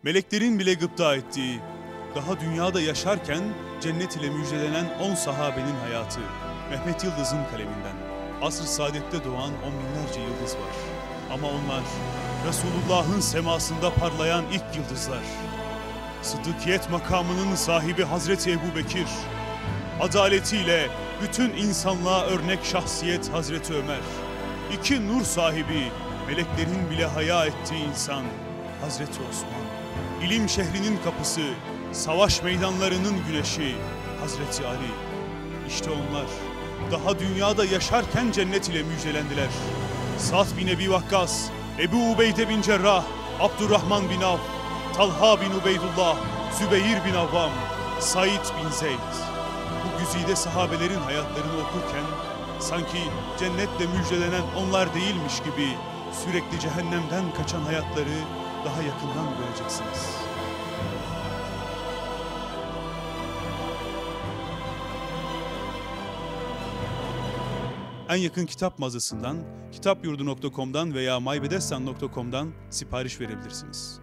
meleklerin bile gıpta ettiği, daha dünyada yaşarken cennet ile müjdelenen 10 sahabenin hayatı, Mehmet Yıldız'ın kaleminden. Asr-ı saadette doğan on binlerce yıldız var. Ama onlar Resulullah'ın semasında parlayan ilk yıldızlar. Sıddıkiyet makamının sahibi Hazreti Ebubekir, adaletiyle bütün insanlığa örnek şahsiyet Hazreti Ömer, iki nur sahibi, meleklerin bile haya ettiği insan Hazreti Osman, ilim şehrinin kapısı, savaş meydanlarının güneşi Hazreti Ali. İşte onlar daha dünyada yaşarken cennet ile müjdelendiler. Sa'd bin Ebi Vakkas, Ebu Ubeyde bin Cerrah, Abdurrahman bin Avf, Talha bin Ubeydullah, Zübeyir bin Avvam, Said bin Zeyd. Bu güzide sahabelerin hayatlarını okurken sanki cennetle müjdelenen onlar değilmiş gibi sürekli cehennemden kaçan hayatları daha yakından göreceksiniz. En yakın kitap mağazasından, kitapyurdu.com'dan veya mybedestan.com'dan sipariş verebilirsiniz.